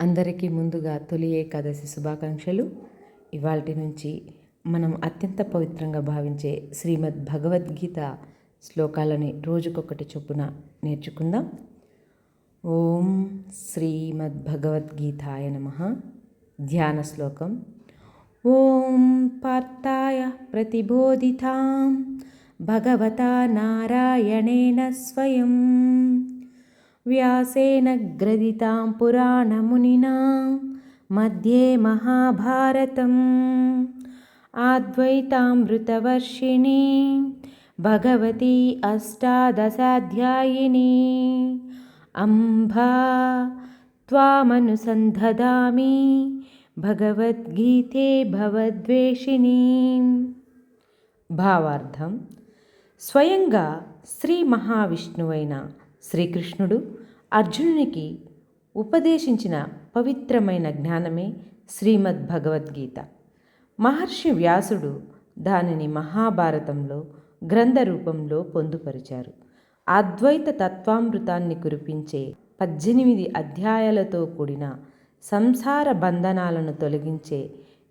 అందరికీ ముందుగా తొలి ఏకాదశి శుభాకాంక్షలు. ఇవాల్టి నుంచి మనం అత్యంత పవిత్రంగా భావించే శ్రీమద్ భగవద్గీత శ్లోకాలని రోజుకొకటి చొప్పున నేర్చుకుందాం. ఓం శ్రీమద్భగవద్గీతాయ నమః. ధ్యాన శ్లోకం. ఓం పార్థాయ ప్రతిబోధితాం భగవతా నారాయణేన స్వయం వ్యాసేన గ్రథితాం పురాణమునినా మధ్యే మహాభారతం అద్వైతామృతవర్షిణీ భగవతి అష్టాదశాధ్యాయిని అంబా త్వామనుసంధదామి భగవద్గీతే భవద్వేషిణీ. భావార్థం: స్వయంగా శ్రీ మహావిష్ణువైన శ్రీకృష్ణుడు అర్జునునికి ఉపదేశించిన పవిత్రమైన జ్ఞానమే శ్రీమద్ భగవద్గీత. మహర్షి వ్యాసుడు దానిని మహాభారతంలో గ్రంథ రూపంలో పొందుపరిచారు. అద్వైత తత్వామృతాన్ని కురిపించే 18 అధ్యాయాలతో కూడిన సంసార బంధనాలను తొలగించే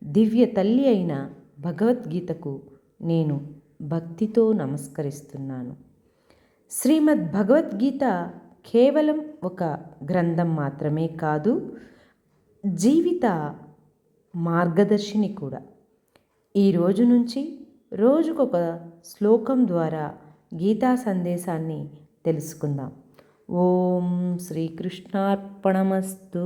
దివ్య తల్లి అయిన భగవద్గీతకు నేను భక్తితో నమస్కరిస్తున్నాను. శ్రీమద్ భగవద్గీత కేవలం ఒక గ్రంథం మాత్రమే కాదు, జీవిత మార్గదర్శిని కూడా. ఈ రోజు నుంచి రోజుకొక శ్లోకం ద్వారా గీతా సందేశాన్ని తెలుసుకుందాం. ఓం శ్రీకృష్ణార్పణమస్తు.